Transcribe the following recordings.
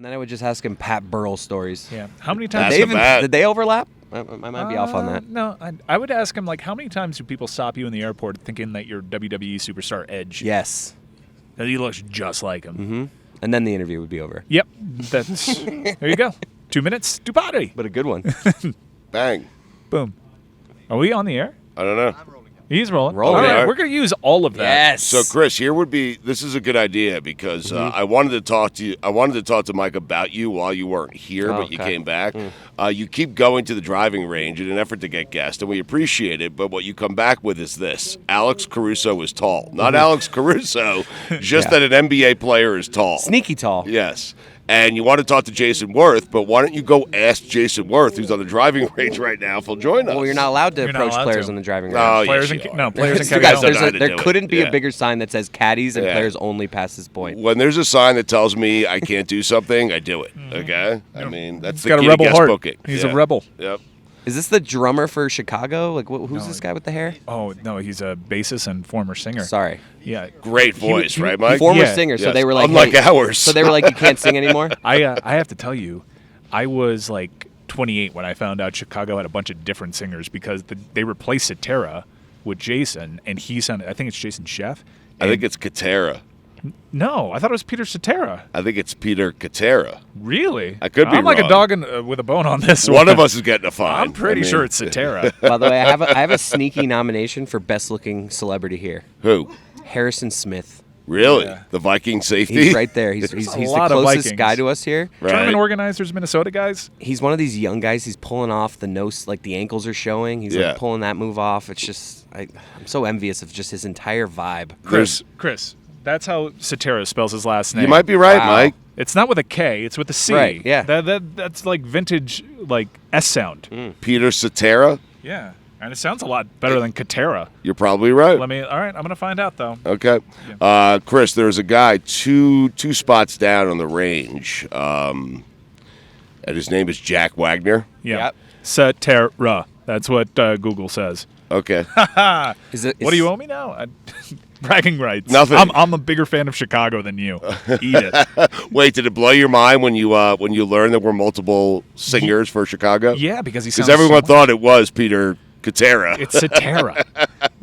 And then I would just ask him Pat Burrell stories. Yeah. How many times? Did they overlap? I might be off on that. No, I would ask him, like, how many times do people stop you in the airport thinking that you're WWE superstar Edge? Yes. That he looks just like him. Mm-hmm. And then the interview would be over. Yep. That's there you go. 2 minutes to party. But a good one. Bang. Boom. Are we on the air? I don't know. He's rolling. Rolling. All right, Yeah. we're going to use all of that. Yes. So, Chris, this is a good idea because I wanted to talk to you. I wanted to talk to Mike about you while you weren't here, but you came back. You keep going to the driving range in an effort to get guests, and we appreciate it. But what you come back with is this: Alex Caruso is tall, not Alex Caruso, just that an NBA player is tall, Sneaky tall. Yes. And you want to talk to Jason Worth, but why don't you go ask Jason Worth, who's on the driving range right now, if he'll join us? Well, you're not allowed to You're not approach allowed players to. on the driving range. Oh, Players yes, and you no are. players and Guys, caddies. there couldn't be Yeah. a bigger sign that says caddies and Yeah. players only past this point. When there's a sign that tells me I can't do something, I do it. Okay? I mean, that's He's the got a key to rebel guest heart. booking. He's Yeah. a rebel. Yep. Is this the drummer for Chicago? Like, who's this guy with the hair? Oh no, he's a bassist and former singer. Sorry. Yeah. Great voice, right, Mike? Former Yeah. singer. So Yes. they were like, Unlike hey, ours. So they were like, you can't sing anymore? I have to tell you, I was like 28 when I found out Chicago had a bunch of different singers because they replaced Cetera with Jason, and he sounded. I think it's Jason Sheff. I think it's Katera. No, I thought it was Peter Cetera. I think it's Peter Katera. Really? I could be I'm like a wrong. dog with a bone on this One of us is getting a fine. I'm pretty sure it's Cetera. By the way, I have a sneaky nomination for best looking celebrity here. Who? Harrison Smith. Really? Yeah. The Viking safety? He's right there. He's a the lot of closest Vikings. guy to us here. Right. Tournament organizers, Minnesota guys. He's one of these young guys. He's pulling off the nose, like the ankles are showing. He's Yeah. like pulling that move off. It's just, I'm so envious of just his entire vibe. There's- Chris, that's how Cetera spells his last name. You might be right, Wow. Mike. It's not with a K. It's with a C. Right, yeah. That's like vintage, like S sound. Peter Cetera? Yeah, and it sounds a lot better than Katera. You're probably right. All right, I'm gonna find out though. Okay. Chris, there's a guy two spots down on the range, and his name is Jack Wagner. Yeah, Yep. Cetera. That's what Google says. Okay. What do you owe me now? Bragging rights. Nothing. I'm a bigger fan of Chicago than you. Eat it. Wait, did it blow your mind when you learned there were multiple singers for Chicago? Yeah, because he sounds. Because everyone so thought it was Peter Katera. it's Cetera.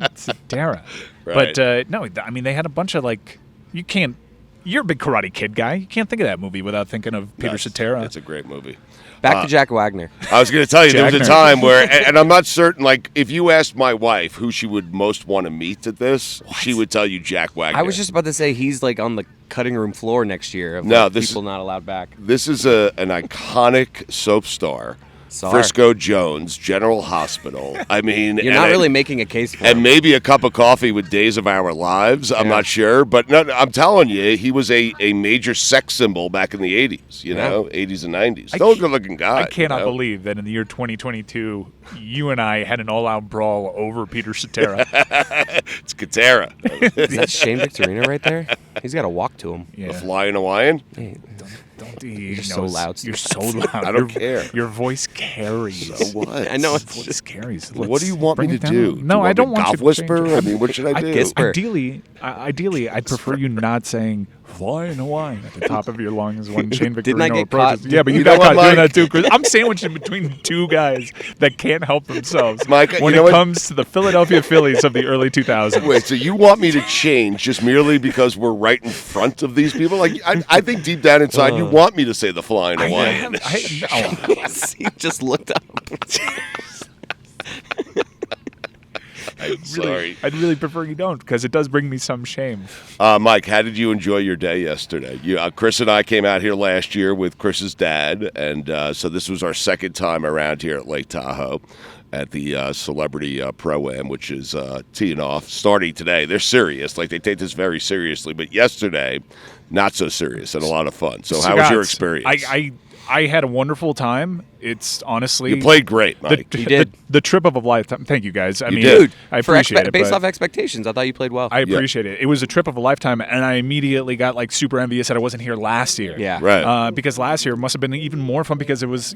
It's Cetera. Right. But no, I mean they had a bunch of like you can't. You're a big Karate Kid guy. You can't think of that movie without thinking of Peter Cetera. It's a great movie. Back to Jack Wagner. I was going to tell you, there was a Jackner. time where, and I'm not certain, like, if you asked my wife who she would most want to meet at this, she would tell you Jack Wagner. I was just about to say he's like on the cutting room floor next year of No, like, this people not allowed back. This is an iconic soap star. Sorry. Frisco Jones, General Hospital. I mean, You're not really making a case for and him. maybe a cup of coffee with Days of Our Lives. I'm Yeah. not sure, but no, I'm telling you, he was a major sex symbol back in the 80s. You know, 80s and 90s. Still a good-looking guy. I cannot you know? believe that in the year 2022, you and I had an all-out brawl over Peter Cetera. It's Katera, Is that Shane Victorino right there? He's got to walk to him. the flying Hawaiian. Hey, You're so loud, You're so Stugotz. loud. I don't care. Your voice carries. So what? I know Your it's voice just carries. What do you want me Bring to it do? down. No, I don't want you golf to whisper. change it. I mean, what should I do? whisper. Ideally, I'd prefer you not saying "flying Hawaiian" at the top of your lungs when Shane Didn't I Victorino get approaches. caught? Yeah, but you You got know what, caught doing Mike? that too. Chris. I'm sandwiched in between two guys that can't help themselves. Mike, when you know it what? comes to the Philadelphia Phillies of the early 2000s. Wait, so you want me to change just merely because we're right in front of these people? Like, I think deep down inside you want me to say the flying Hawaiian. no. he just looked up. Sorry. I'd really prefer you don't because it does bring me some shame. Mike, how did you enjoy your day yesterday? Chris and I came out here last year with Chris's dad, and so this was our second time around here at Lake Tahoe at the Celebrity Pro-Am, which is teeing off, starting today. They're serious. Like, they take this very seriously. But yesterday, not so serious and a lot of fun. So how was your experience? I had a wonderful time. It's honestly You played great, Mike. You did. the trip of a lifetime. Thank you guys. I mean, did. I appreciate it. Based but off expectations, I thought you played well. I appreciate it. It was a trip of a lifetime, and I immediately got like super envious that I wasn't here last year. Yeah. Right. Because last year must have been even more fun because it was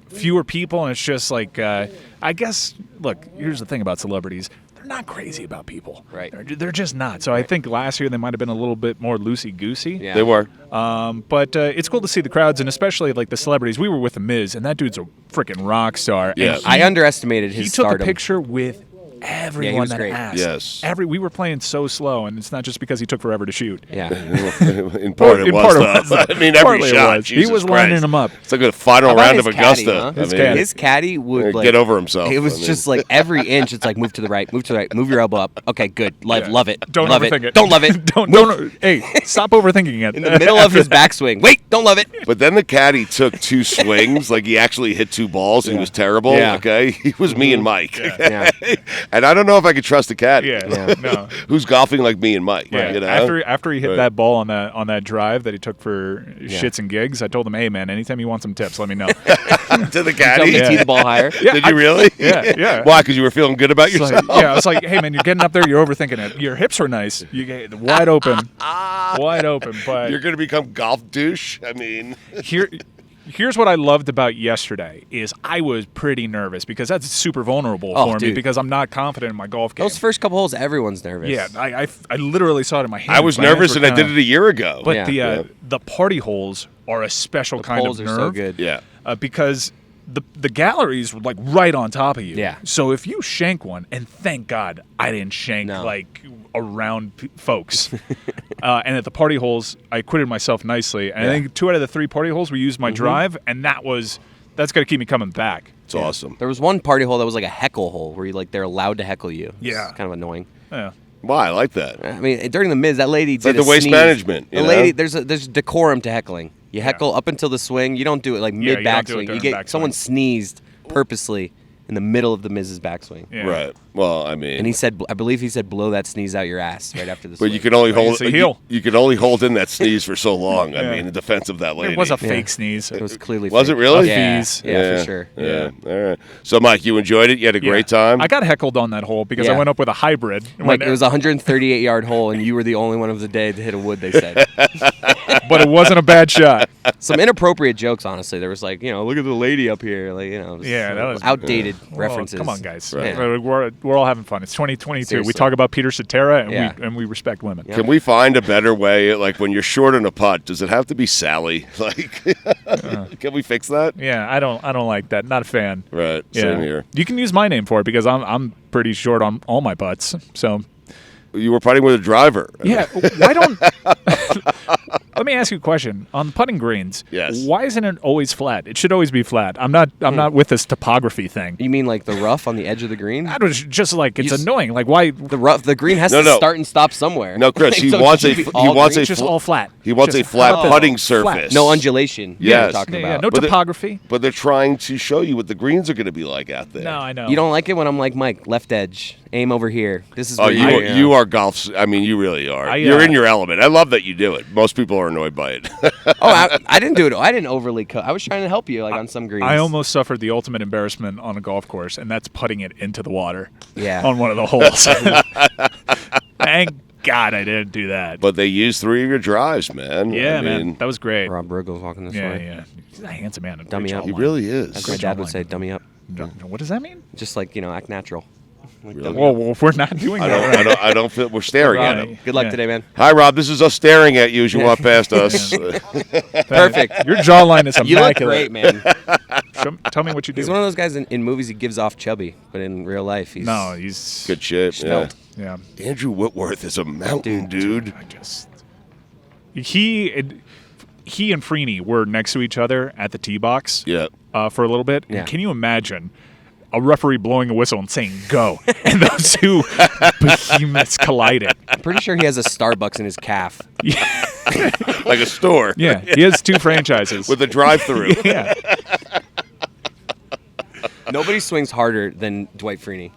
fewer people, and it's just like I guess. Look, here's the thing about celebrities. they're not crazy about people. Right. They're just not. So I think last year they might have been a little bit more loosey-goosey. Yeah. They were. But it's cool to see the crowds, and especially like the celebrities. We were with The Miz, and that dude's a freaking rock star. Yeah. And I underestimated he his took stardom. a picture with everyone was that great. asked. Yes. We were playing so slow, and it's not just because he took forever to shoot. Yeah. In part, it was. Though. I mean, every Partly it shot. was. He Jesus was Christ. lining them up. It's like a final How about round of his caddy, Augusta. huh? His caddy. His caddy would like get over himself. It was just like every inch. It's like move to the right, move to the right, move your elbow up. Okay, good. Love it. Don't love overthink it. Don't love it. don't. Hey, stop overthinking it. In the middle of his backswing. Wait, don't love it. But then the caddy took 2 swings. Like he actually hit 2 balls. And he was terrible. Yeah. Okay, he was me and Mike. Yeah. And I don't know if I could trust the caddy. Yeah. No. Who's golfing like me and Mike? Yeah. You know? After he hit Right. that ball on that drive that he took for shits and gigs, I told him, "Hey man, anytime you want some tips, let me know." to the Tell caddy. me to tee the ball higher. Yeah, Did you really? Yeah. Why? Because you were feeling good about It's yourself. like, I was like, "Hey man, you're getting up there, you're overthinking it. Your hips were nice, you get wide open, wide open." But You're going to become golf douche. I mean, Here's what I loved about yesterday is I was pretty nervous because that's super vulnerable for me dude. because I'm not confident in my golf game. Those first couple holes, everyone's nervous. Yeah, I literally saw it in my hand. I was My hands nervous were and I did kinda- it a year ago. But Yeah. the party holes are a special The kind poles of are nerve. so good. yeah. Because the galleries were like right on top of you. Yeah. So if you shank one, and thank God I didn't shank No. like around folks. And at the party holes, I acquitted myself nicely. And I think 2 out of the 3 party holes we used my drive, and that's going to keep me coming back. It's awesome. There was one party hole that was like a heckle hole where they're allowed to heckle you. Yeah. It's kind of annoying. Yeah. Why? I like that. I mean, during the Miz, that lady did like the a waste sneeze. management, you The know? lady, there's decorum to heckling. You heckle up until the swing. You don't do it like Yeah, mid you don't do it backswing. during You get backswing. someone sneezed purposely in the middle of the Miz's backswing. Yeah. Right. Well, I mean, And he said, I believe he said, blow that sneeze out your ass right after the but swing. you can only hold it's a heel. you can only hold in that sneeze for so long. I Yeah. mean, in defense of that lady. It was a fake sneeze. It was clearly Was fake. it really? Yeah, Fees. yeah, for sure. Yeah. All right. So, Mike, you enjoyed it. You had a great Yeah. time. I got heckled on that hole because I Yeah. went up with a hybrid. Like, it was a 138-yard hole, and you were the only one of the day to hit a wood, they said. but it wasn't a bad shot. Some inappropriate jokes, honestly. There was like, look at the lady up here. Like, Yeah, that was outdated Well, references. come on, guys. Right. We're all having fun. It's 2022. Seriously. We talk about Peter Cetera, and Yeah. we respect women. Yeah. Can we find a better way? Like when you're short on a putt, does it have to be Sally? Like, can we fix that? Yeah, I don't like that. Not a fan. Right. Yeah. Same here. You can use my name for it because I'm pretty short on all my putts. So You were putting with a driver. yeah, why don't? Let me ask you a question on putting greens. Yes. Why isn't it always flat? It should always be flat. I'm not with this topography thing. You mean like the rough on the edge of the green? That was just like it's You s- annoying. Like why? The green has No, to no. start and stop somewhere. No, Chris, he So it wants should a be he all wants green. a Just fl- all flat. He wants a Just flat flat. putting Flat. surface. No undulation. Yes. We're talking Yeah, about. no But the- topography. But they're trying to show you what the greens are going to be like out there. No, I know. You don't like it when I'm like, Mike, left edge, aim over here. This is Oh, where you are golf. I mean, you really are. Yeah. You're in your element. I love that you do it. Most people are annoyed by it. I didn't do it. I didn't overly cut. I was trying to help you, like on some greens. I almost suffered the ultimate embarrassment on a golf course, and that's putting it into the water. Yeah. On one of the holes. Thank God I didn't do that. But they use 3 of your drives, man. yeah, I man, mean, that was great. Rob Riggle's walking this Yeah, way. yeah. He's a handsome man. Dummy Great up. he jawline. really is. As my dad would say, dummy up. What does that mean? Just like, act natural. Like, Really? dummy up. Well, if we're not doing I that, don't. I don't feel we're staring at him. Good luck Yeah. today, man. Hi, Rob. This is us staring at you as you walk past us. Perfect. Your jawline is You look immaculate. great, man. Tell me what you do. He's one of those guys in movies, he gives off chubby, but in real life, he's... No, he's Good shape. Yeah. Svelte. Yeah. Andrew Whitworth is a mountain dude. I just he and Freeney were next to each other at the tee box. Yeah. For a little bit. Yeah. And can you imagine a referee blowing a whistle and saying "go" and those two behemoths collided? I'm pretty sure he has a Starbucks in his calf. Like a store. Yeah, he has 2 franchises. With a drive-through. yeah, Nobody swings harder than Dwight Freeney.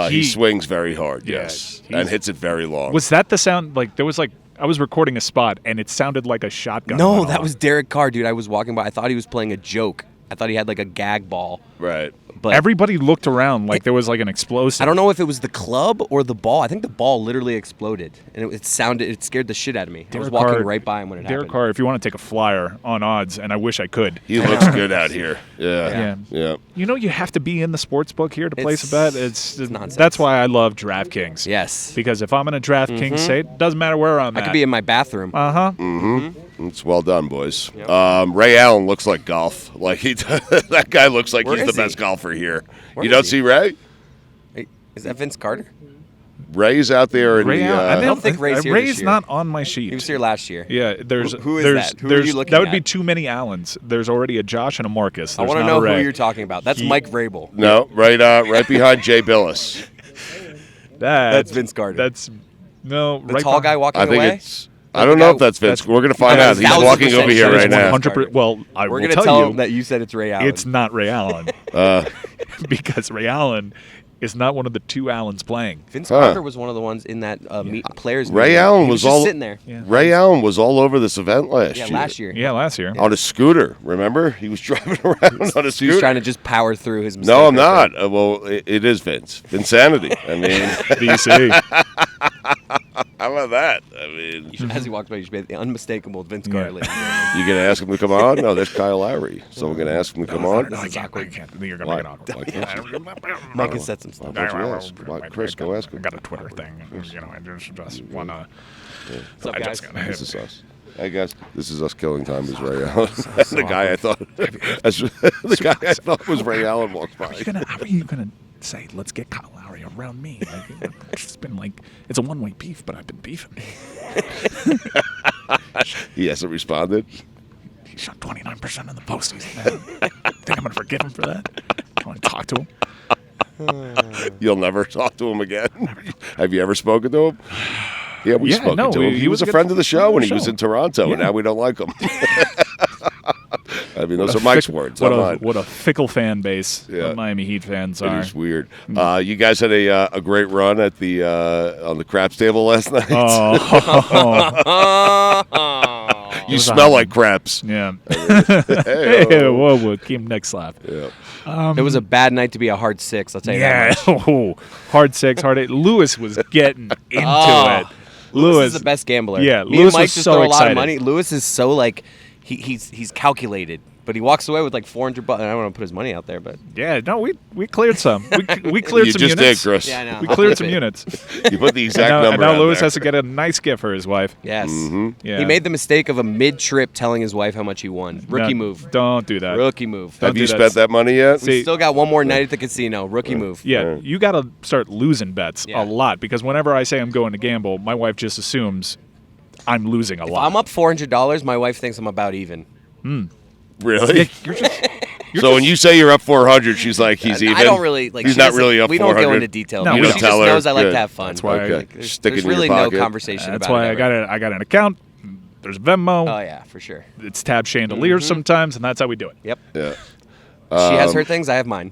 He He- swings very hard. Yeah, Yes. he's- And hits it very long. was that the sound? Like there was like I was recording a spot and it sounded like a shotgun. No, went that off. was Derek Carr, dude. I was walking by. I thought he was playing a joke. I thought he had like a gag ball. right. but everybody looked around like there was like an explosion. I don't know if it was the club or the ball. I think the ball literally exploded, and it scared the shit out of me. I was walking right by him when it happened. Derek Carr, if you want to take a flyer on odds, and I wish I could. He looks good out here. Yeah. You know, you have to be in the sports book here to place a bet. It's nonsense. That's why I love DraftKings. Yes. Because if I'm in a DraftKings state, doesn't matter where I'm at. I could be in my bathroom. It's well done, boys. Yep. Ray Allen looks like golf. Like that guy looks like he's the best golfer here. You don't see Ray? Hey, is that Vince Carter? Ray's out there in I don't think Ray's here Ray's this year. not on my sheet. He was here last year. Yeah, Who is that? Who are you looking That would at? be too many Allens. There's already a Josh and a Marcus. I want to know who you're talking about. That's Mike Vrabel. No, right behind Jay Billis. That's Vince Carter. That's the right tall guy walking I think away? it's. I don't know if that's Vince. We're going to find out. He's 1000% walking over here sure right now. 100%. Well, I We're will gonna tell you him that you said it's Ray Allen. it's not Ray Allen because Ray Allen is not one of the two Allens playing. Vince Carter was one of the ones in that players. Ray meeting. Allen He was just all sitting there. Yeah. Ray Allen was all over this event last year. Last year. Yeah, last year. On a scooter, remember? He was driving around on a He scooter. was trying to just power through his mistake. No, I'm not. Well, it is Vince. Vinsanity. I mean, BC. how about that? I mean, As he walks by, you should be the unmistakable Vince Carter. ladies and gentlemen. you going to ask him to come on? No, there's Kyle Lowry. Someone going to ask him to come on? No, I can't. You're going to make it awkward. Mike has said some stuff. Why don't you ask? Come on, Chris, go ask him. I got a Twitter thing. You know, I just want to. What's up, guys? This is us. Hey guys, this is us killing time as Ray Allen. The guy I thought was Ray Allen walked by. How are you gonna say, let's get Kyle Lowry around me? Like, it's been like it's a one-way beef, but I've been beefing. He hasn't responded. He shot 29% in the postseason. Man. Think I'm gonna forgive him for that? I want to talk to him. You'll never talk to him again. Have you ever spoken to him? Yeah, we've spoken to him. He was a friend of the show when he was in Toronto, and now we don't like him. I mean, those are Mike's words, not mine. What a fickle fan base the Miami Heat fans are. It is weird. You guys had a great run at the on the craps table last night. You smell like craps. Yeah. Hey, whoa, Kim neck slap. yeah. It was a bad night to be a hard six. I'll tell you that much. Hard 6, hard 8. Lewis was getting into it. Lewis is the best gambler. Yeah, Me Lewis and Mike was just so throw a lot excited. of money. Lewis is so like he's calculated, but he walks away with like $400. I don't want to put his money out there, but Yeah, no, we cleared some. We cleared You some just units. did, Chris. yeah, I know. We I'll cleared flip some it. units. You put the exact And number now on Lewis there. has to get a nice gift for his wife. Yes. Yeah. He made the mistake of a mid-trip telling his wife how much he won. Rookie No, move. Don't do that. Rookie move. Don't Have do you that. spent that money yet? See- Still got one more night at the casino. Rookie move. Yeah, you got to start losing bets Yeah. a lot because whenever I say I'm going to gamble, my wife just assumes I'm losing a If lot. I'm up $400, my wife thinks I'm about even. Really? You're So when you say you're up 400, she's like, he's even. I don't really like. He's she not doesn't- really up We 400. don't go into detail. No, No, we she don't just tell her. knows I like Good. to have fun. That's why Okay. There's, Stick it there's in your really pocket. no conversation That's about why it. I got an account. There's Venmo. Oh yeah, for sure. It's tab chandeliers sometimes, and that's how we do it. Yep. Yeah. She has her things. I have mine.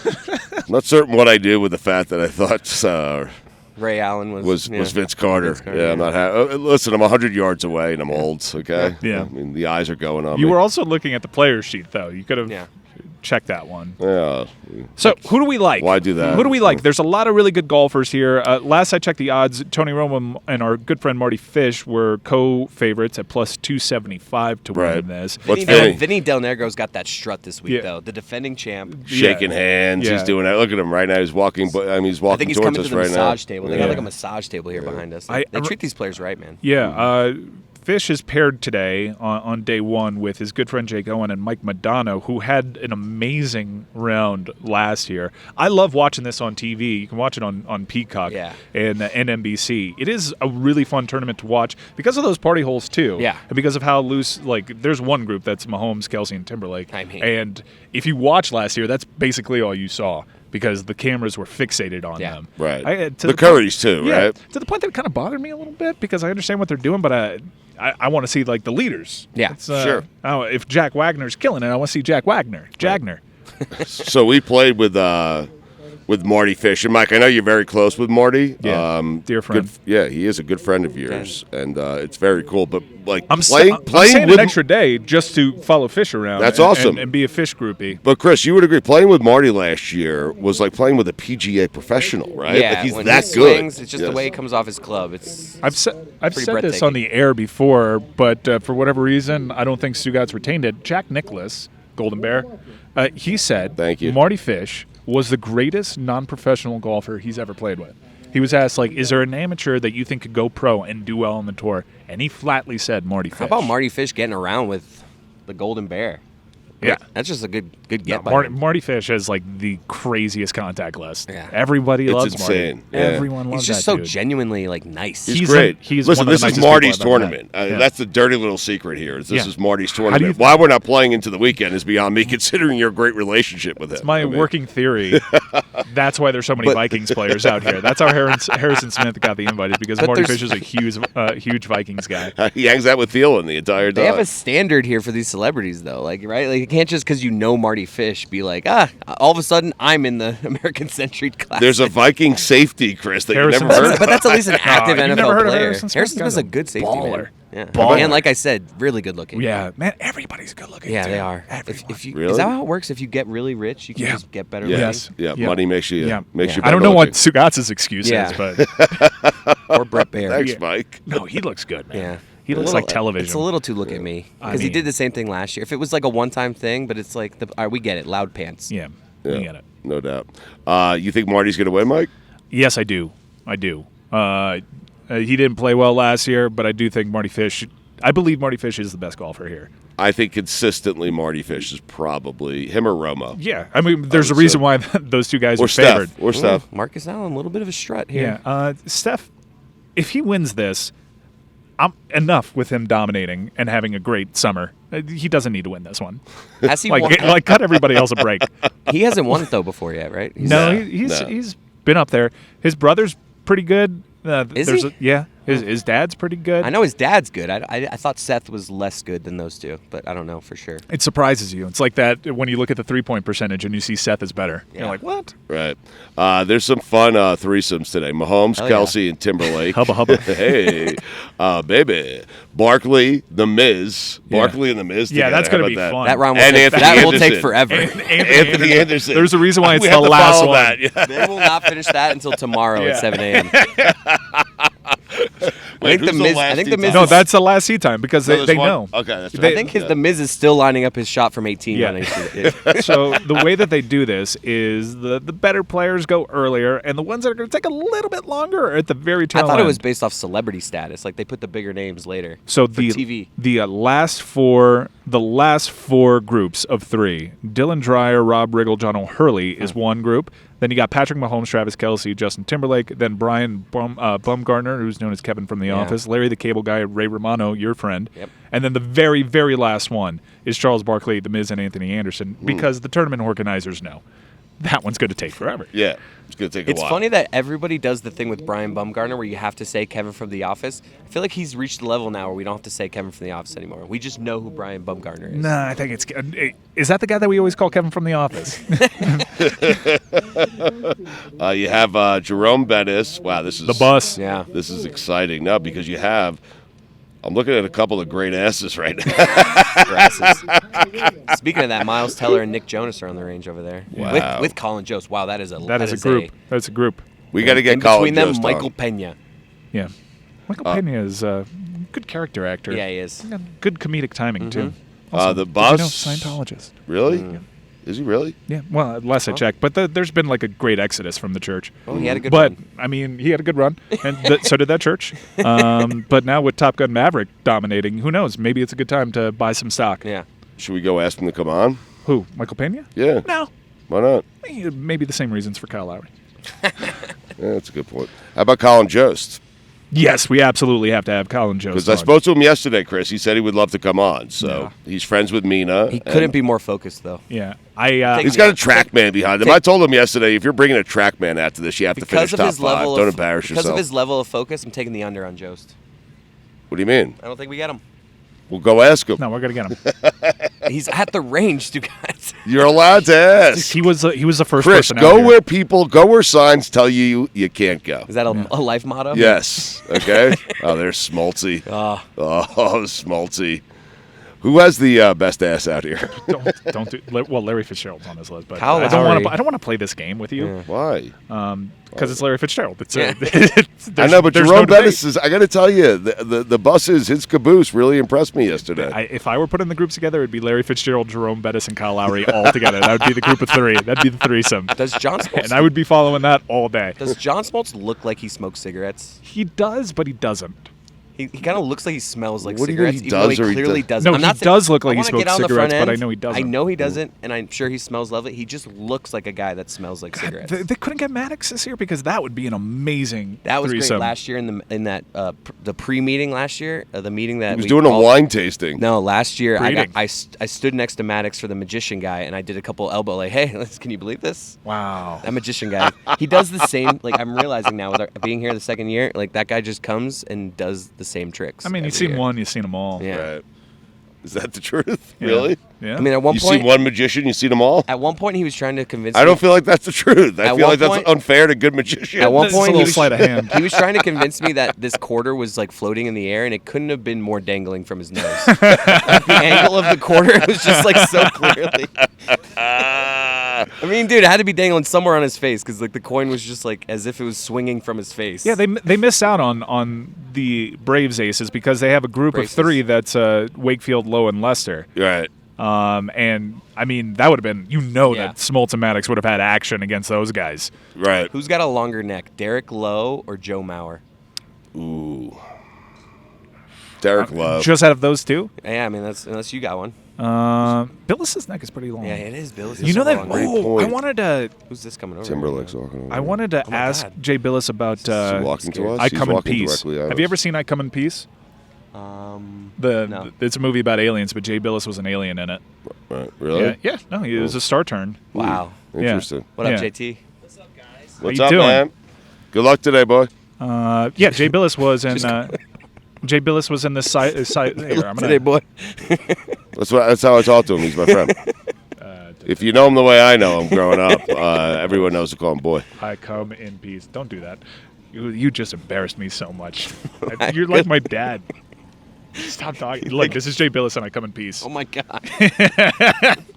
I'm not certain what I did with the fact that I thought Ray Allen was Vince Carter. Vince Carter, Yeah, I'm not. Listen, I'm 100 yards away and I'm old. Okay. Yeah. I mean, the eyes are going on. You me. were also looking at the player sheet, though. You could have Yeah. checked that one. Yeah. So who do we like? Why do that? Who do we like? There's a lot of really good golfers here. Last I checked the odds, Tony Romo and our good friend Marty Fish were co-favorites at plus 275 to Right. win this. What's Vinny, Vinny? Vinny Del Negro's got that strut this week, Yeah. though. The defending champ. Shaking hands. Yeah. He's doing that. Look at him right now. He's walking. He's I walking think he's towards coming to us the right massage now. table. They got like a massage table here behind us. They treat these players right, man. Yeah, Fish is paired today on day one with his good friend Jake Owen and Mike Madonna, who had an amazing round last year. I love watching this on TV. You can watch it on Peacock and NBC. It is a really fun tournament to watch because of those party holes, too. Yeah. And because of how loose, like, there's one group that's Mahomes, Kelsey, and Timberlake. I mean. And if you watch last year, that's basically all you saw because the cameras were fixated on them. Right. To The Currys, too, yeah, right? to the point that it kind of bothered me a little bit because I understand what they're doing, but I want to see like the leaders. Yeah, sure. If Jack Wagner's killing it, I want to see Jack Wagner. Jagner. So we played with with Marty Fish. And Mike, I know you're very close with Marty. Yeah, dear friend. He is a good friend of yours, and it's very cool. But like I'm playing staying with an extra day just to follow Fish around. That's and, awesome. and be a Fish groupie. But Chris, you would agree playing with Marty last year was like playing with a PGA professional, right? Yeah, like he's when that he good. swings, it's just the way he comes off his club. I've said this breathtaking. on the air before, but for whatever reason, I don't think Stugotz retained it. Jack Nicklaus, Golden Bear, he said, "Thank you, Marty Fish was the greatest non-professional golfer he's ever played with." He was asked, like, is there an amateur that you think could go pro and do well on the tour? And he flatly said Marty Fish. How about Marty Fish getting around with the Golden Bear? Yeah. That's just a good get by him. Marty Fish has, like, the craziest contact list. Yeah. Everybody It's loves insane. Marty. Yeah. Everyone loves He's just that so dude. genuinely, like, nice. He's great. He's Listen, one of this the is nicest Marty's people I've ever tournament. met. That's the dirty little secret here. This is Marty's How do you tournament. Why we're not playing into the weekend is beyond me, considering your great relationship with him. It's my working theory. That's why there's so many Vikings players out here. That's how Harrison Smith got the invite, is because Marty Fish is a huge Vikings guy. He hangs out with Thielen the entire time. They have a standard here for these celebrities, though. Like, right? Like, you can't just because you know Marty Fish be like, all of a sudden I'm in the American Century Classic. There's a Viking safety, Chris, that you never Harrison heard Smith. of. But that's at least an active you've NFL never heard of player. Harrison Smith? Smith's a good safety Baller. man. Yeah. Baller. And like I said, really good looking. Yeah, man, everybody's good looking. Yeah, too. they are. Everyone. If you, Really? Is that how it works? If you get really rich, you can just get better looking? Yes. Yeah, Yeah. money makes you makes you I don't better know what looking. Stugotz's excuse Yeah. is, but Or Brett Baer. Thanks, Yeah. Mike. no, he looks good, man. Yeah. He looks like television. It's a little too look at me. I Because he mean- did the same thing last year. If it was like a one-time thing, but it's like, all right, we get it, loud pants. Yeah, we get it. No doubt. You think Marty's going to win, Mike? Yes, I do. I do. He didn't play well last year, but I do think Marty Fish. I believe Marty Fish is the best golfer here. I think consistently Marty Fish is probably him or Romo. Yeah, I mean, there's a reason why those two guys Or are favored. Steph. Or Steph. Marcus Allen, a little bit of a strut here. Yeah, Steph. If he wins this, I'm enough with him dominating and having a great summer. He doesn't need to win this one. Has he won? Like cut everybody else a break. He hasn't won it, though, before yet, right? No, No, he's been up there. His brother's pretty good. Is there's he? Yeah, his dad's pretty good. I know his dad's good. I thought Seth was less good than those two, but I don't know for sure. It surprises you. It's like that when you look at the 3-point percentage and you see Seth is better. Yeah. You're like, what? Right. There's some fun threesomes today. Mahomes, Hell yeah. Kelsey, and Timberlake. Hubba hubba. Hey, baby. Barkley, The Miz. Barkley and The Miz Yeah, together. that's How going to about be that? fun. That round will And take, Anthony that will Anderson. take forever. Anthony Anderson. There's a reason why it's We the have to last follow one. that. Yeah. They will not finish that until tomorrow Yeah. at 7 a.m. Wait, who's I think the Miz. No, is- that's the last seat time because they know. Okay, that's They- right. I think the Miz is still lining up his shot from 18. Yeah. When he So the way that they do this is the better players go earlier, and the ones that are going to take a little bit longer are at the very I tail thought it end. was based off celebrity status. Like they put the bigger names later. So for the TV. the last four groups of three: Dylan Dreyer, Rob Riggle, John O'Hurley is one group. Then you got Patrick Mahomes, Travis Kelce, Justin Timberlake. Then Brian Bumgarner, who's known as Kevin from The Office. Larry the Cable Guy, Ray Romano, your friend. Yep. And then the very, very last one is Charles Barkley, The Miz, and Anthony Anderson, because the tournament organizers know that one's going to take forever. Yeah, it's going to take a It's while. funny that everybody does the thing with Brian Bumgarner where you have to say Kevin from The Office. I feel like he's reached the level now where we don't have to say Kevin from The Office anymore. We just know who Brian Bumgarner is. Nah, I think it's. Is that the guy that we always call Kevin from The Office? You have Jerome Bettis. Wow, this is The bus. Yeah. This is exciting now because you have. I'm looking at a couple of great asses right now. Grasses. Speaking of that, Miles Teller and Nick Jonas are on the range over there. Wow. With Colin Jost. Wow, that is a group. That's a group. We got to get in Colin between them, Jost Michael on. Pena. Yeah. Michael Pena is a good character actor. Yeah, he is. Got good comedic timing, too. The did boss. you know, Scientologist. Really? Is he really? Yeah, well, last I checked. But there's been like a great exodus from the church. Oh, he had a good But, run. I mean, he had a good run, and so did that church. But now with Top Gun Maverick dominating, who knows? Maybe it's a good time to buy some stock. Yeah. Should we go ask him to come on? Who? Michael Pena? Yeah. No. Why not? Maybe the same reasons for Kyle Lowry. Yeah, that's a good point. How about Colin Jost? Yes, we absolutely have to have Colin Jost. Because I spoke to him yesterday, Chris. He said he would love to come on. So he's friends with Mina. He couldn't be more focused, though. Yeah, He's got a track man behind him. I told him yesterday, if you're bringing a track man after this, you have to finish top five. Don't embarrass Because yourself. of his level of focus, I'm taking the under on Jost. What do you mean? I don't think we get him. We'll go ask him. No, we're gonna get him. He's at the range, you guys. You're allowed to ask. He was the first Chris, person. go where signs tell you can't go. Is that a life motto? Yes. Okay. Oh, there's Smoltzy. Oh. Oh, Smoltzy. Who has the best ass out here? Don't do. Well, Larry Fitzgerald's on this list, but Kyle I don't Lowry. want to play this game with you. Yeah. Why? Because it's Larry Fitzgerald. It's Yeah. I know, but there's Jerome no debate. Bettis is. I got to tell you, the buses, his caboose really impressed me yesterday. If I were putting the groups together, it'd be Larry Fitzgerald, Jerome Bettis, and Kyle Lowry all together. That would be the group of three. That'd be the threesome. Does John Smoltz And I would be following that all day. Does John Smoltz look like he smokes cigarettes? He does, but he doesn't. He kind of looks like he smells like What do you mean cigarettes, he even though does or he clearly does- doesn't. No, I'm he not saying- does look like I he wanna smokes get on the cigarettes, front but I end. know he doesn't. I know he doesn't, and I'm sure he smells lovely. He just looks like a guy that smells like cigarettes. They couldn't get Maddox this year because that would be an amazing That was threesome. great last year in that the pre-meeting last year, the meeting that He was we doing a called- wine tasting. No, last year Breeding. I stood next to Maddox for the magician guy, and I did a couple elbow like, hey, can you believe this? Wow. That magician guy, he does the same. Like I'm realizing now with being here the second year, like that guy just comes and does the same tricks. I mean, you've every seen year. one, you've seen them all. Yeah. Right. Is that the truth? Yeah. Really? Yeah. I mean, at one You point, see one magician, you see them all? at one point, he was trying to convince. I me, don't feel like that's the truth. I At feel one like that's point- unfair to good magicians. At one It's a point, little he was, sleight of hand. he was trying to convince me that this quarter was like floating in the air, and it couldn't have been more dangling from his nose. Like, the angle of the quarter was just like so clearly. I mean, dude, it had to be dangling somewhere on his face because like the coin was just like as if it was swinging from his face. Yeah, they missed out on the Braves aces because they have a group Braces. of three that's Wakefield, Lowe, and Lester. Right. And I mean that would have been Yeah. that Smoltz and Maddox would have had action against those guys. Right. Who's got a longer neck, Derek Lowe or Joe Mauer? Ooh. Derek Love. Just out of those two, Yeah, I mean that's unless you got one. Billis's neck is pretty long. Yeah, it is, Bill. It's You know so that? long. Great Oh, I point. wanted to. Who's this coming over? Timberlake's walking over. I wanted to Oh my ask God. Jay Billis about Is he walking to us? I He's Come in walking Peace. directly at Have you us. ever seen I Come in Peace? No. It's a movie about aliens, but Jay Billis was an alien in it. Right. Really? Yeah, no, he was a star turn. Wow. Yeah. Interesting. What up, Yeah. JT? What's you up, doing? man? Good luck today, boy. Yeah, Jay Billis was in. Jay Billis was in this side. Here, I'm Today, gonna. boy. That's how I talk to him. He's my friend. If you know him the way I know him growing up, everyone knows to call him boy. I come in peace. Don't do that. You just embarrassed me so much. You're like my dad. Stop talking. Look, this is Jay Billis, and I come in peace. Oh my God.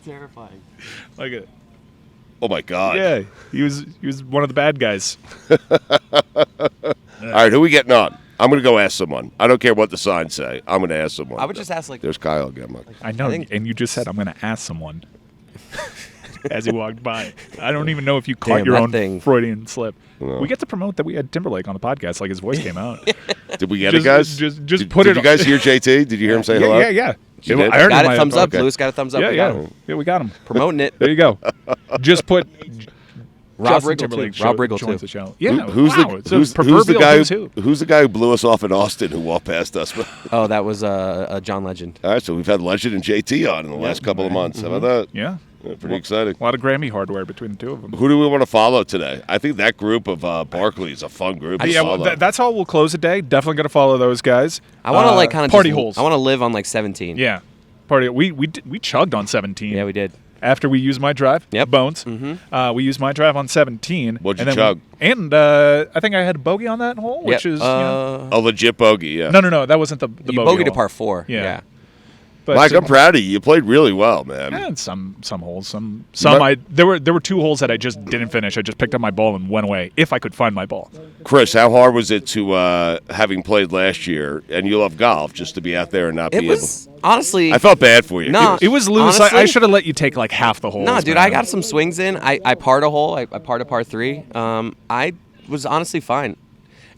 Terrifying. Like it. Oh my God. Yeah, he was one of the bad guys. All right, who we getting on? I'm gonna go ask someone. I don't care what the signs say. I'm gonna ask someone. I would just ask like. There's Kyle again. Mike. I know, I think- and you just said I'm going to ask someone as he walked by. I don't even know if you caught Damn, your that own thing. Freudian slip. No. We get to promote that we had Timberlake on the podcast, like his voice came out. Did we get Just- it, guys? just did, put did it you on- guys hear JT? Did you hear him say hello? Yeah. You did? I heard Got him it. on Thumbs my- up. Okay. Lewis got a thumbs up. Yeah, We got yeah. him. Yeah, we got him. Promoting it. There you go. Just put Rob Justin Riggle, Timberlake too. Rob show- Riggle, joins too. the show. Yeah, Who's wow, it's the a who's the proverbial guy who's who. who's the guy who blew us off in Austin who walked past us? Oh, that was John Legend. All right, so we've had Legend and JT on in the last couple of months. How about that? Yeah. Yeah, pretty exciting. A lot of Grammy hardware between the two of them. Who do we want to follow today? I think that group of Barkley is a fun group to Yeah, follow. well, that's how we'll close the day. Definitely going to follow those guys. I want to like kind of party holes. I want to live on like 17. Yeah, party. We chugged on 17. Yeah, we did. After we used my drive, Yep. Bones. We used my drive on 17. What'd you and then chug? I think I had a bogey on that hole, which Yep. is you know, a legit bogey, yeah. no, that wasn't the You bogey bogeyed to hole. par 4. Yeah. Yeah. But Mike, I'm proud of you. You played really well, man. and some holes, some But- there were 2 holes that I just didn't finish. I just picked up my ball and went away if I could find my ball. Chris, how hard was it to having played last year, and you love golf, just to be out there and not It be was honestly. able? I felt bad for you. No. It was loose. Honestly- I should have let you take like half the holes. No, dude, man. I got some swings in. I parred a hole. I parred a par 3. I was honestly fine.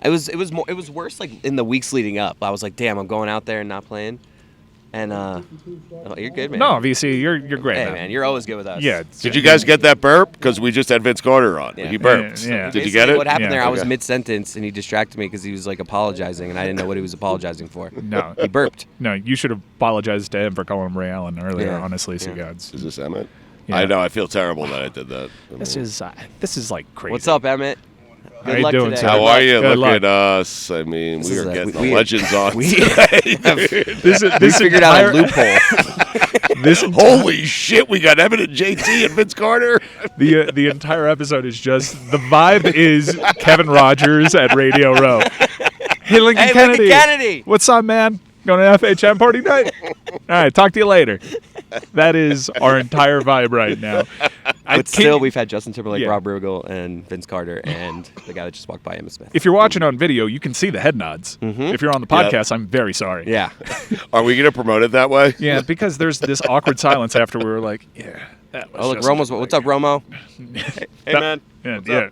It was worse like in the weeks leading up. I was like, damn, I'm going out there and not playing. And oh, you're good, man. No, VC, you're great. Hey, man, you're always good with us. Yeah. Did you guys get that burp? Because we just had Vince Carter on. Yeah. He burped. Yeah. Did you get it? What happened Yeah. there? I was Okay. mid-sentence and he distracted me because he was like apologizing and I didn't know what he was apologizing for. No, He burped. no, you should have apologized to him for calling him Ray Allen earlier. Yeah. Honestly, Yeah. Gods. Is this Emmitt? Yeah. I know. I feel terrible that I did that. This is like crazy. What's up, Emmitt? Good you luck doing, today. sir? How are you? Good Look luck. at us. I mean, we are getting the legends on we today. This figured out a loophole. Holy shit, we got Emmitt and JT and Vince Carter. The entire episode is just the vibe is Kevin Rogers at Radio Row. Hey, Lincoln Kennedy. What's up, man? Going to FHM party night? All right, talk to you later. That is our entire vibe right now. But still, we've had Justin Timberlake, Yeah. Rob Riggle, and Vince Carter, and the guy that just walked by, Emmitt Smith. If you're watching on video, you can see the head nods. If you're on the podcast, I'm very sorry. Yeah. Are we going to promote it that way? Yeah, because there's this awkward silence after we were like, yeah. That was Oh, look, just Romo's. What's up, Romo? Hey, man. Yeah.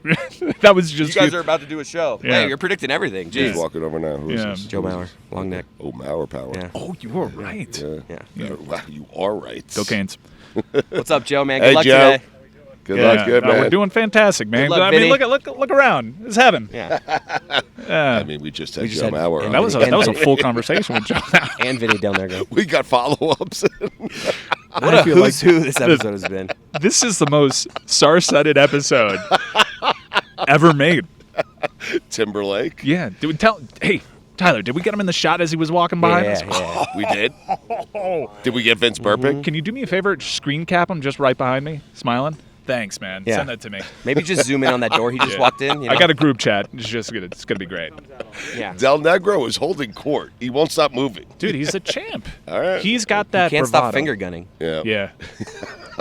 That was just You guys are about to do a show. Yeah. Hey, you're predicting everything. He's Jeez. walking over now. Who is Yeah. this? Joe Mauer, long neck. Oh, Mauer power. Yeah. Oh, you were right. Yeah. Wow, you are right. Go Canes. What's up, Joe, man? Hey, Good luck Joe. today. Good luck, good man. We're doing fantastic, man. Good luck, I mean, Vinny. look around. It's heaven. Yeah. I mean, we just had Joe Mauer. That was a full conversation with Joe. And Vinny down there. Go. We got follow-ups. What a who's who this episode has been. This is the most star-studded episode ever made. Timberlake. Yeah. Hey, Tyler, did we get him in the shot as he was walking behind us? Yeah. We did. Did we get Vince burping? Can you do me a favor? Screen cap him just right behind me, smiling? Thanks, man. Yeah. Send that to me. Maybe just zoom in on that door he just walked in. You know? I got a group chat. It's gonna be great. Yeah. Del Negro is holding court. He won't stop moving. Dude, he's a champ. All right. He's got that Can't bravado. stop finger gunning. Yeah. Yeah.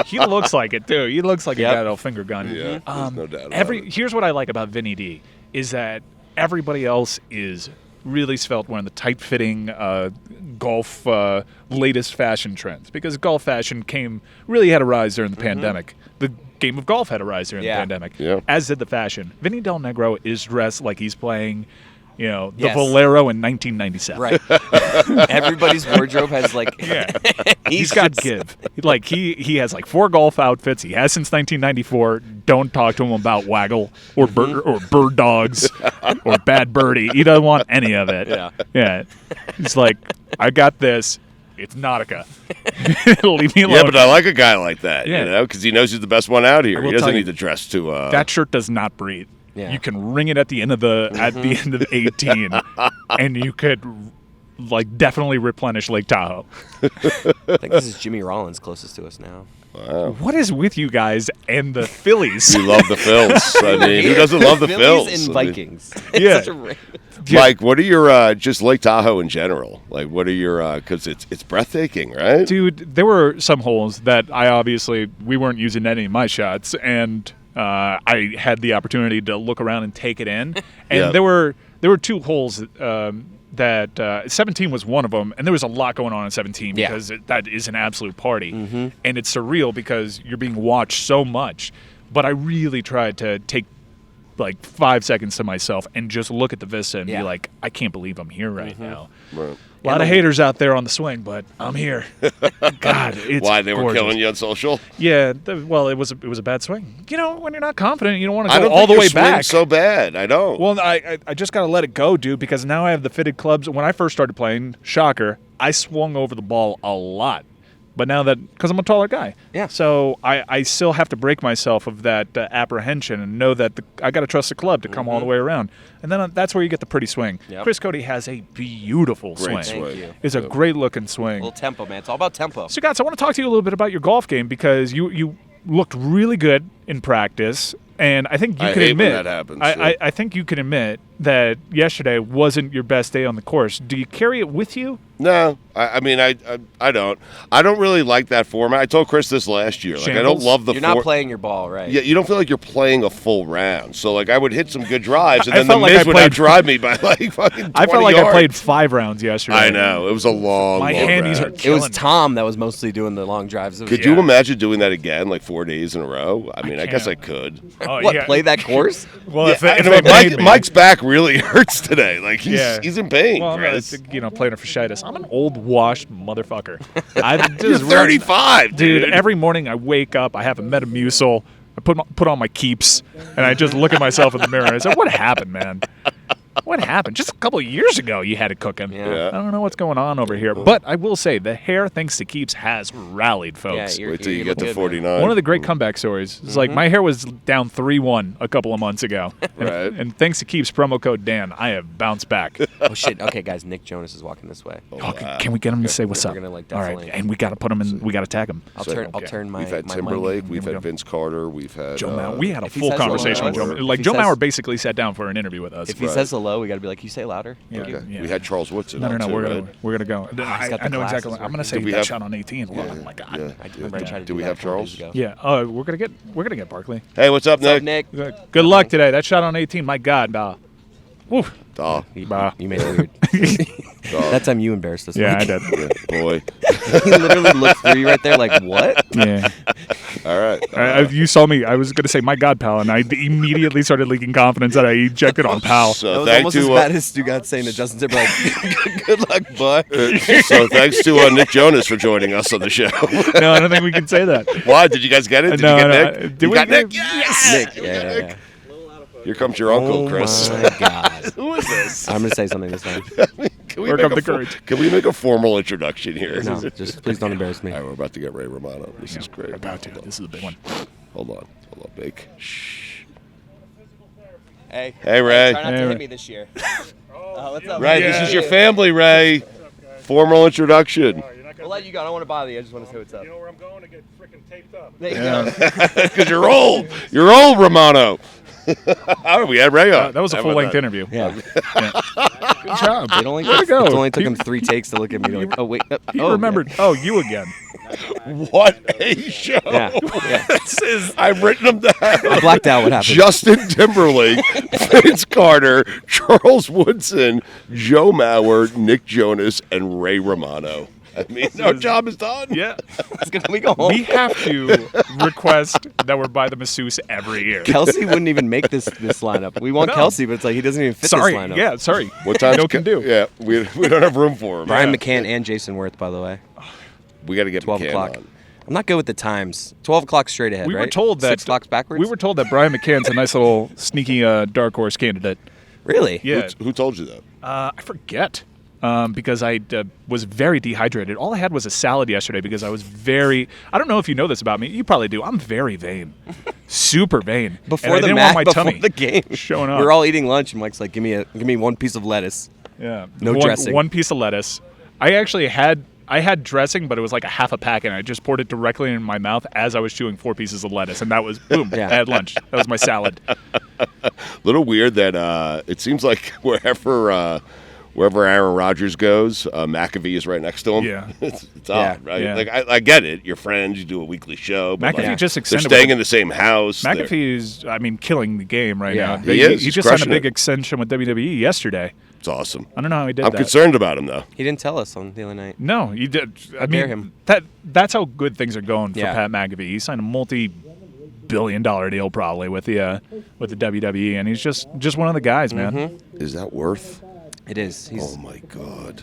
He looks like it, too. He looks like a Yep. guy that'll finger gun. Yeah, there's no doubt about it. Here's what I like about Vinny D is that everybody else is really svelte wearing the tight-fitting golf latest fashion trends because golf fashion really had a rise during the pandemic. The game of golf had a rise during the pandemic, as did the fashion. Vinny Del Negro is dressed like he's playing, the Valero in 1997. Right. Everybody's wardrobe has like. He's got give. Like he has like 4 golf outfits. He has since 1994. Don't talk to him about waggle or bird dogs or bad birdie. He doesn't want any of it. Yeah. He's like, I got this. It's Nautica. Leave me alone. Yeah, but I like a guy like that, Yeah. because he knows he's the best one out here. will He doesn't tell you, need to dress to. That shirt does not breathe. Yeah. You can ring it at the end of the 18, and you could definitely replenish Lake Tahoe. I think this is Jimmy Rollins closest to us now. Wow. What is with you guys and the Phillies? We love the Phils. I mean, who doesn't love the Phils? Phillies and I mean, Vikings. Yeah. Such a random- Mike, what are your just Lake Tahoe in general? Like, what are your because it's breathtaking, right? Dude, there were some holes that we weren't using any of my shots, and I had the opportunity to look around and take it in. And there were 2 holes that 17 was one of them, and there was a lot going on in 17 because that is an absolute party, and it's surreal because you're being watched so much. But I really tried to take 5 seconds to myself and just look at the vista and be like, I can't believe I'm here right now. Right. A lot of haters out there on the swing, but I'm here. God, it's Why they were gorgeous. killing you on social? Yeah, it was a bad swing. When you're not confident, you don't want to I go don't all think the your way swing's back. so bad. I don't. Well, I just got to let it go, dude, because now I have the fitted clubs. When I first started playing, shocker, I swung over the ball a lot. But now because I'm a taller guy. Yeah. So I still have to break myself of that apprehension and know that I got to trust the club to come all the way around. And then that's where you get the pretty swing. Yep. Chris Cote has a beautiful Great swing. swing. Thank you. It's a great looking A swing. little tempo, man. It's all about tempo. Stugotz, I want to talk to you a little bit about your golf game because you looked really good in practice, and I think you I can hate when admit that happens, I think you can admit that yesterday wasn't your best day on the course. Do you carry it with you? No, I mean, I don't. I don't really like that format. I told Chris this last year. Like, I don't Shambles? love the You're not playing your ball, right? Yeah, you don't feel like you're playing a full round. So, I would hit some good drives, and I then the felt like Miz I would played- outdrive me by fucking 20 I felt like yards. I played 5 rounds yesterday. I know. It was a long, My long handies round. are It was killing me. Tom that was mostly doing the long drives. Could you imagine doing that again, 4 days in a row? I mean, I guess I can't. could. Oh, What, yeah. play that course? Well, Yeah, if they I know, made me. Mike's back really hurts today. He's in pain, Well, Chris. plantar fasciitis. I'm an old washed motherfucker. I You're just 35, dude. dude. Every morning I wake up, I have a Metamucil. I put on my keeps, and I just look at myself in the mirror. And I say, "What happened, man? What happened? Just a couple of years ago, you had it cooking. Yeah. I don't know what's going on over here. But I will say, the hair, thanks to Keeps, has rallied, folks. Yeah, Wait till you get to good, 49. One of the great comeback stories is like my hair was down 3-1 a couple of months ago. Right. And thanks to Keeps promo code Dan, I have bounced back. Oh shit! Okay, guys, Nick Jonas is walking this way. Oh, can we get him to say what's We're up? gonna, like, All right, definitely- and we got to put him in. We got to tag him. I'll So- turn my. We've had my Timberlake. mic. We've Here we had go. Vince Carter. We've had Joe Mauer. We had a If he full says conversation with hello, Joe. if Like he Joe says- Mauer basically sat down for an interview with us. If he says hello, we got to be like, "You say louder." Yeah. Okay. Yeah. We had Charles Woodson. No, on too, we're right? gonna go. got I the know glasses exactly. I'm gonna working. say Did we that have- shot on 18. Oh my god. Yeah. I remember I tried to Do we that have a couple Charles? days ago. Yeah. We're gonna get Barkley. Hey, what's up, What's up, Nick? Nick? Good luck today. That shot on 18. My God. Woo. Oh, You, Bah. you made it weird. That time you embarrassed us. Yeah, I Mike. did. yeah, boy. He literally looked through you right there, like, "What?" Yeah. All right. You saw me. I was gonna say my God, pal, and I immediately started leaking confidence that I ejected on pal. That So was thanks almost as to bad as Stugotz saying to Justin Timberlake, "Good luck, boy." so thanks to Nick Jonas for joining us on the show. No, I don't think we can say that. Why? Did you guys get it? Did No, you get no. Nick? Did you we got get- Nick? Yes. Nick, yeah. Here comes your uncle, Oh Chris. my God. Who is this? I'm gonna say something this time. Can we Work make up a the courage. Can we make a formal introduction here? No, just please don't embarrass me. All right, we're about to get Ray Romano. This is great. About to. This is a big one. Hold on, Bake. Shh. Hey, Hey, Ray. try not Hey, to Ray. hit me this year. What's up? Ray, Yeah. this is your family, Ray. Formal introduction. We'll let you go. I don't want to bother you. I just want to say what's up. You know where I'm going to get freaking taped up. There you go. Because you're old. You're old, Romano. All right, we had Ray on. That was a How about full-length that? interview. Yeah. Good job. It only Way to took, go. it only took him 3 takes to look at me. Like, oh wait. He oh, remembered. Oh, you again. What a show. Yeah. Yeah. This is, I've written them down. I blacked out. What happened? Justin Timberlake, Vince Carter, Charles Woodson, Joe Mauer, Nick Jonas, and Ray Romano. I mean, our job is done. Yeah. We go home. We have to request that we're by the masseuse every year. Kelsey wouldn't even make this lineup. We want No. Kelsey, but it's like he doesn't even fit Sorry. this lineup. Yeah, sorry. What time No can do. Yeah, we don't have room for him. Brian Yeah. McCann and Jason Worth, by the way. We got to get 12 McCann o'clock. on. I'm not good with the times. 12 o'clock straight ahead, We right? were told that 6 o'clock backwards? We were told that Brian McCann's a nice little sneaky dark horse candidate. Really? Yeah. Who told you that? I forget. Because I was very dehydrated. All I had was a salad yesterday because I was very. I don't know if you know this about me. You probably do. I'm very vain, super vain. Before And I the didn't match, want my before tummy the game, showing up. We're all eating lunch, and Mike's like, "Give me one piece of lettuce." Yeah, No one, dressing. One piece of lettuce. I actually had. I had dressing, but it was like a half a pack, and I just poured it directly in my mouth as I was chewing 4 pieces of lettuce, and that was boom. Yeah. I had lunch. That was my salad. Little weird that it seems like wherever Aaron Rodgers goes, McAfee is right next to him. Yeah. it's Yeah, odd, right? yeah. Like I get it. You're friends. You do a weekly show. But McAfee like, just they're extended. staying in the same house. They're- McAfee is, killing the game right Yeah. now. He is. He He's just signed a crushing big it. extension with WWE yesterday. It's awesome. I don't know how he did I'm that. concerned about him though. He didn't tell us on the other night. No, he did. I dare mean, him. that's how good things are going for Yeah. Pat McAfee. He signed a multi-billion-dollar deal probably with the WWE, and he's just one of the guys, man. Mm-hmm. Is that worth? It is. He's Oh my God.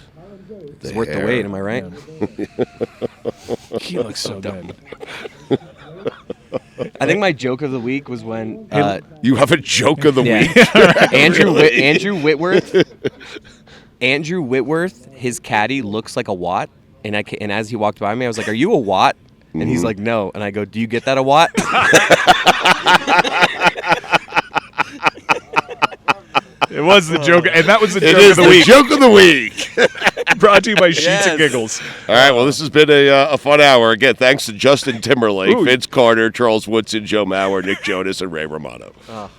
it's worth the wait. Am I right? He looks so good. I think my joke of the week was when You have a joke of the week. Andrew Really? Andrew Whitworth, his caddy looks like a Watt, and as he walked by me, I was like, "Are you a Watt?" And he's like, "No," and I go, "Do you get that a Watt?" It was the joke, and that was the It joke is of the the week. joke of the week. Brought to you by Sheets Yes. and Giggles. All right, well, this has been a fun hour. Again, thanks to Justin Timberlake, Ooh. Vince Carter, Charles Woodson, Joe Mauer, Nick Jonas, and Ray Romano. Oh.